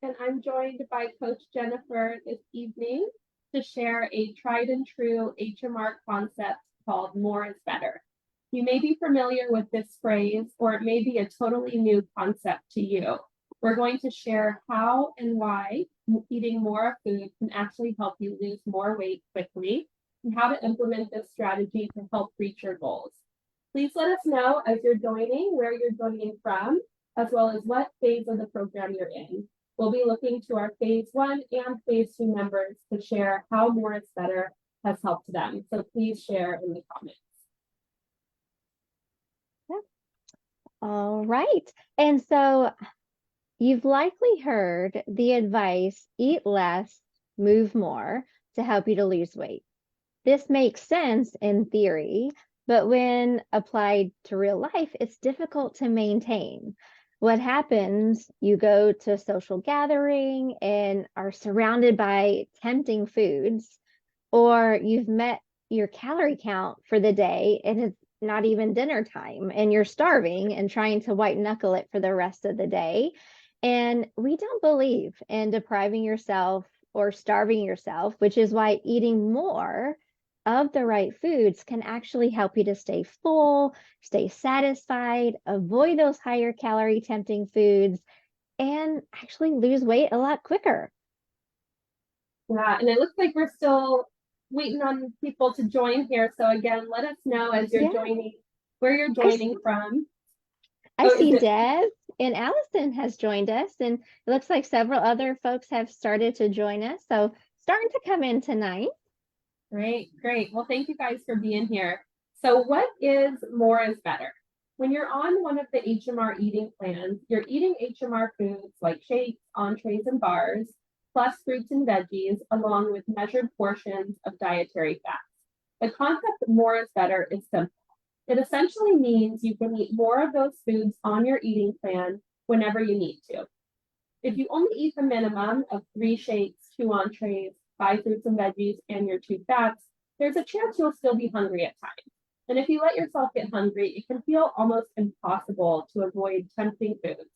and I'm joined by Coach Jennifer this evening to share a tried and true HMR concept called more is better. You may be familiar with this phrase, or it may be a totally new concept to you. We're going to share how and why eating more food can actually help you lose more weight quickly and how to implement this strategy to help reach your goals. Please let us know as you're joining where you're joining from, as well as what phase of the program you're in. We'll be looking to our phase 1 and phase 2 members to share how more is better has helped them. So please share in the comments. All right. And so you've likely heard the advice, eat less, move more to help you to lose weight. This makes sense in theory, but when applied to real life, it's difficult to maintain. What happens, you go to a social gathering and are surrounded by tempting foods, or you've met your calorie count for the day and it's not even dinner time and you're starving and trying to white knuckle it for the rest of the day. And we don't believe in depriving yourself or starving yourself, which is why eating more of the right foods can actually help you to stay full, stay satisfied, avoid those higher calorie tempting foods, and actually lose weight a lot quicker. Yeah, and it looks like we're still waiting on people to join here. So again, let us know as you're joining, where you're joining from. I see Deb and Allison has joined us, and it looks like several other folks have started to join us. So starting to come in tonight. Great, great. Well, thank you guys for being here. So what is more is better? When you're on one of the HMR eating plans, you're eating HMR foods like shakes, entrees, and bars, plus fruits and veggies, along with measured portions of dietary fats. The concept of more is better is simple. It essentially means you can eat more of those foods on your eating plan whenever you need to. If you only eat the minimum of 3 shakes, 2 entrees, 5 fruits and veggies, and your 2 fats, there's a chance you'll still be hungry at times. And if you let yourself get hungry, it can feel almost impossible to avoid tempting foods.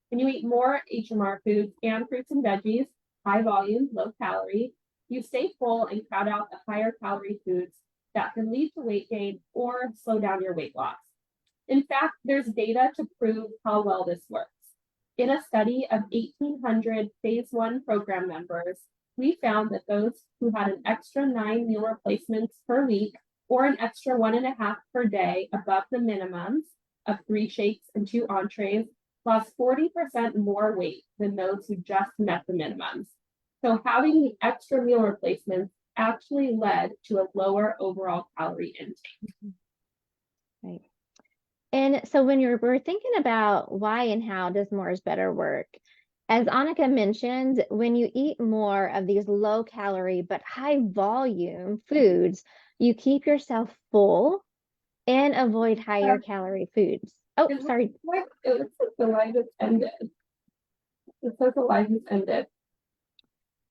When you eat more HMR foods and fruits and veggies, high volume, low calorie, you stay full and crowd out the higher calorie foods that can lead to weight gain or slow down your weight loss. In fact, there's data to prove how well this works. In a study of 1,800 phase 1 program members, we found that those who had an extra 9 meal replacements per week or an extra 1.5 per day above the minimums of 3 shakes and 2 entrees lost 40% more weight than those who just met the minimums. So having the extra meal replacements actually led to a lower overall calorie intake. Right. And so when we're thinking about why and how does more is better work, as Annika mentioned, when you eat more of these low calorie but high volume foods, you keep yourself full and avoid higher calorie foods. Oh, sorry. It looks like the live has ended. It says the live has ended.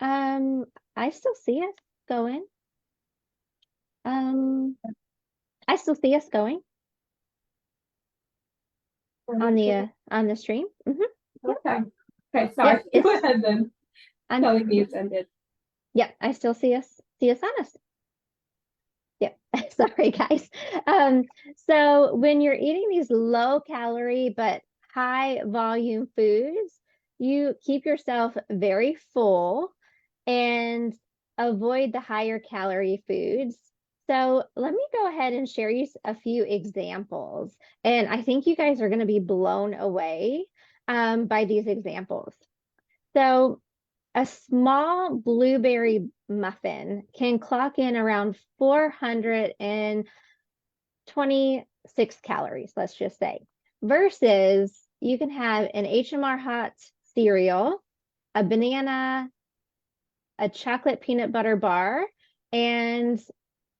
I still see us going. I still see us going on the stream. Okay. Okay, sorry. Yep, go ahead then. I'm telling me it's ended. Yeah, I still see us on us. Yep. Sorry, guys. So when you're eating these low calorie but high volume foods, you keep yourself very full and avoid the higher calorie foods. So let me go ahead and share you a few examples. And I think you guys are going to be blown away by these examples. So a small blueberry muffin can clock in around 426 calories, let's just say, versus you can have an HMR hot cereal, a banana, a chocolate peanut butter bar, and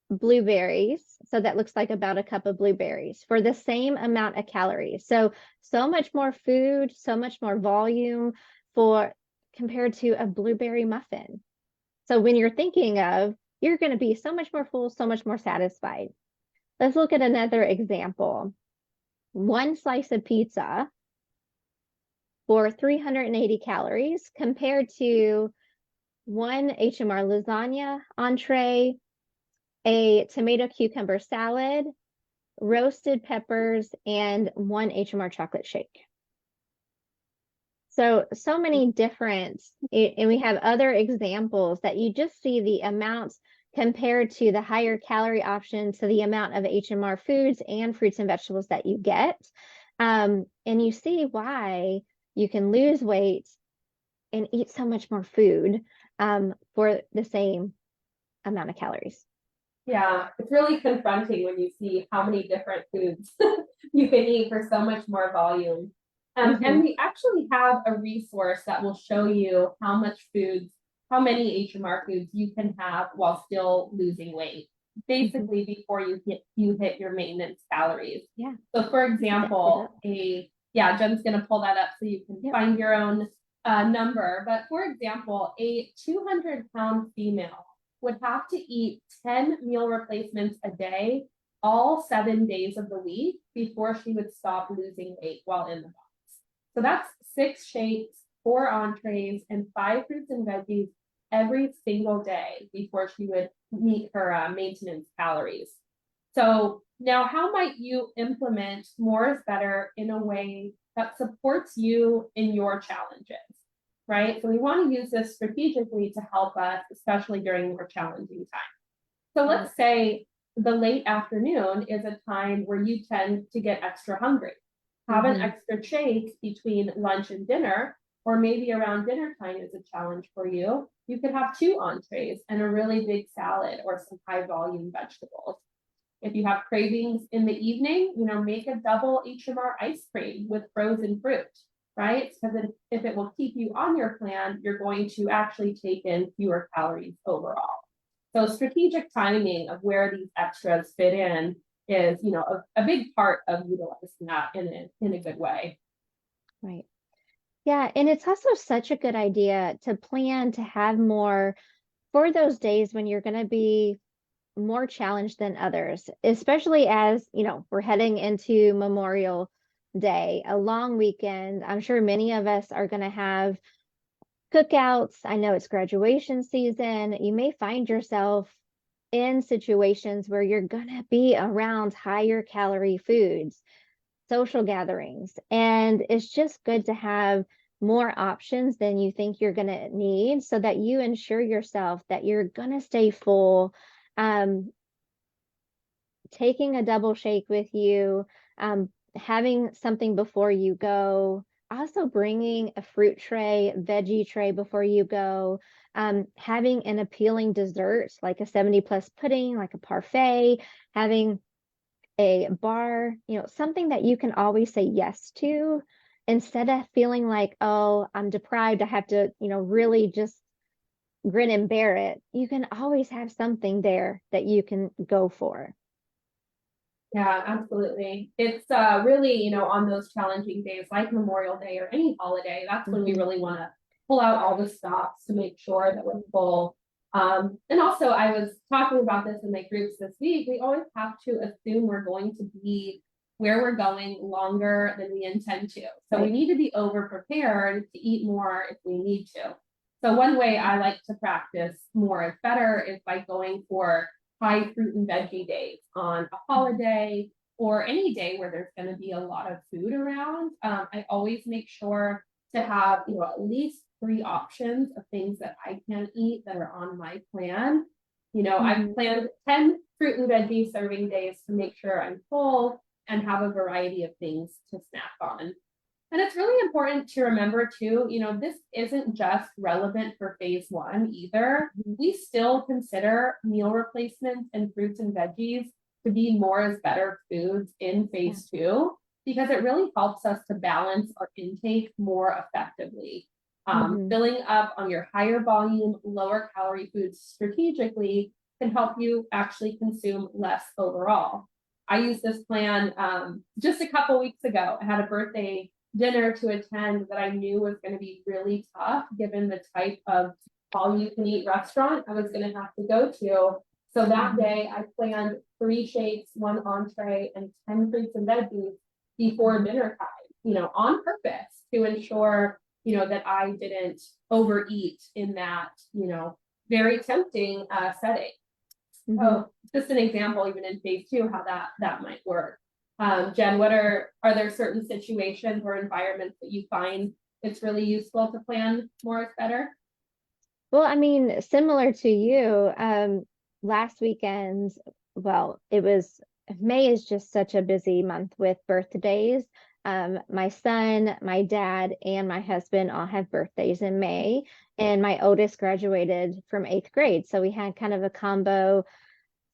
blueberries. So that looks like about a cup of blueberries for the same amount of calories. So much more food, so much more volume compared to a blueberry muffin. So when you're thinking of, you're going to be so much more full, so much more satisfied. Let's look at another example. One slice of pizza for 380 calories compared to one HMR lasagna entree, a tomato cucumber salad, roasted peppers, and one HMR chocolate shake. So many different, and we have other examples that you just see the amounts compared to the higher calorie option to the amount of HMR foods and fruits and vegetables that you get. And you see why you can lose weight and eat so much more food for the same amount of calories. Yeah, it's really confronting when you see how many different foods you can eat for so much more volume. And we actually have a resource that will show you how many HMR foods you can have while still losing weight, basically before you hit your maintenance calories. Yeah. So for example, Jen's gonna pull that up so you can find your own number. But for example, a 200-pound female would have to eat 10 meal replacements a day, all 7 days of the week, before she would stop losing weight while in the box. So that's 6 shakes, 4 entrees, and 5 fruits and veggies every single day before she would meet her maintenance calories. So now, how might you implement more is better in a way that supports you in your challenges? Right? So we want to use this strategically to help us, especially during more challenging times. So let's say the late afternoon is a time where you tend to get extra hungry. Have an extra shake between lunch and dinner, or maybe around dinner time is a challenge for you. You could have 2 entrees and a really big salad or some high volume vegetables. If you have cravings in the evening, make a double HMR ice cream with frozen fruit, right? Because if it will keep you on your plan, you're going to actually take in fewer calories overall. So strategic timing of where these extras fit in is, a big part of utilizing that in a good way. Right. Yeah, and it's also such a good idea to plan to have more for those days when you're going to be more challenged than others, especially as, we're heading into Memorial Day, a long weekend. I'm sure many of us are going to have cookouts. I know it's graduation season. You may find yourself in situations where you're going to be around higher calorie foods, social gatherings, and it's just good to have more options than you think you're going to need so that you ensure yourself that you're going to stay full. Taking a double shake with you, having something before you go, also bringing a fruit tray, veggie tray before you go, having an appealing dessert like a 70+ pudding, like a parfait, having a bar, something that you can always say yes to instead of feeling like, oh, I'm deprived. I have to, really just grin and bear it. You can always have something there that you can go for. Yeah, absolutely. It's really, on those challenging days like Memorial Day or any holiday, that's when we really want to pull out all the stops to make sure that we're full. And also, I was talking about this in my groups this week. We always have to assume we're going to be where we're going longer than we intend to. So we need to be over prepared to eat more if we need to. So one way I like to practice more is better is by going for high fruit and veggie days on a holiday or any day where there's going to be a lot of food around. I always make sure to have, at least 3 options of things that I can eat that are on my plan. I've planned 10 fruit and veggie serving days to make sure I'm full and have a variety of things to snack on. And it's really important to remember too, this isn't just relevant for phase 1 either. We still consider meal replacements and fruits and veggies to be more is better foods in phase 2, because it really helps us to balance our intake more effectively. Filling up on your higher volume, lower calorie foods strategically can help you actually consume less overall. I used this plan just a couple weeks ago. I had a birthday dinner to attend that I knew was going to be really tough given the type of all you can eat restaurant I was going to have to go to. So that day I planned 3 shakes, 1 entree, and 10 fruits and veggies before dinner time, on purpose to ensure, that I didn't overeat in that, very tempting setting. Mhm. So just an example, even in phase 2, how that might work. Jen, are there certain situations or environments that you find it's really useful to plan more is better? Well, I mean, similar to you, last weekend, well, it was May is just such a busy month with birthdays. My son, my dad, and my husband all have birthdays in May, and my oldest graduated from 8th grade. So we had kind of a combo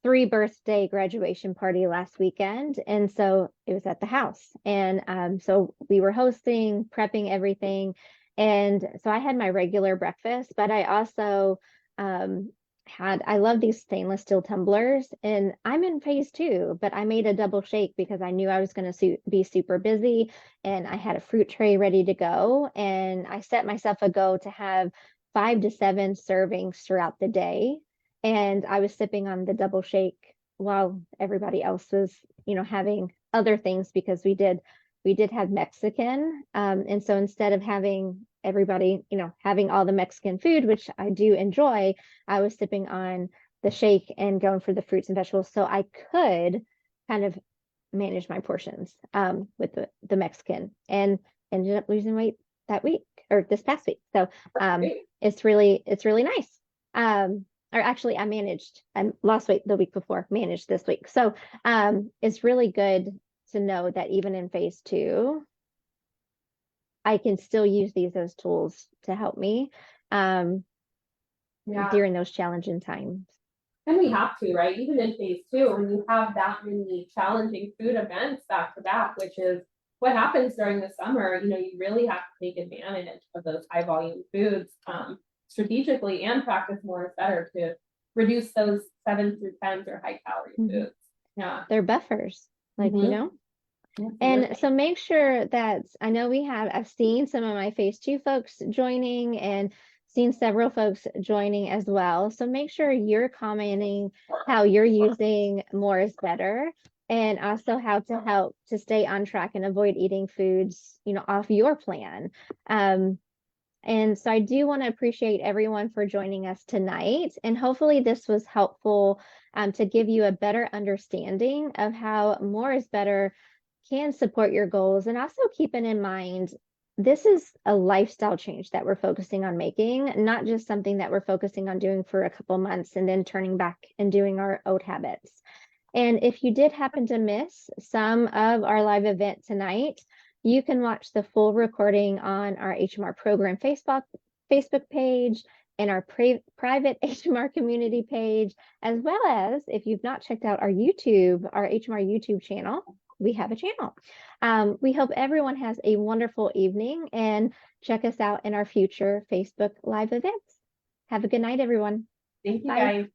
3 birthday graduation party last weekend. And so it was at the house. And so we were hosting, prepping everything. And so I had my regular breakfast, but I also I love these stainless steel tumblers. And I'm in phase 2, but I made a double shake because I knew I was going to be super busy. And I had a fruit tray ready to go. And I set myself a goal to have 5 to 7 servings throughout the day, and I was sipping on the double shake while everybody else was, having other things because we did have Mexican. And so instead of having everybody, having all the Mexican food, which I do enjoy, I was sipping on the shake and going for the fruits and vegetables. So I could kind of manage my portions with the Mexican, and ended up losing weight that week or this past week. So it's really nice. Or actually I lost weight the week before, managed this week. So it's really good to know that even in phase 2, I can still use these as tools to help me Yeah. during those challenging times. And we have to, right? Even in phase 2, when you have that many challenging food events back to back, which is what happens during the summer, you really have to take advantage of those high volume foods strategically and practice more is better to reduce those 7 through 10s or high calorie foods. Yeah. They're buffers, like, And so make sure that I know I've seen some of my phase 2 folks joining and seen several folks joining as well. So make sure you're commenting how you're using more is better, and also how to help to stay on track and avoid eating foods, off your plan. And so I do want to appreciate everyone for joining us tonight. And hopefully this was helpful to give you a better understanding of how more is better can support your goals. And also keeping in mind, this is a lifestyle change that we're focusing on making, not just something that we're focusing on doing for a couple months and then turning back and doing our old habits. And if you did happen to miss some of our live event tonight, you can watch the full recording on our HMR program Facebook page and our private HMR community page, as well as if you've not checked out our HMR YouTube channel, we have a channel. We hope everyone has a wonderful evening, and check us out in our future Facebook live events. Have a good night, everyone. Thank you, Bye. guys.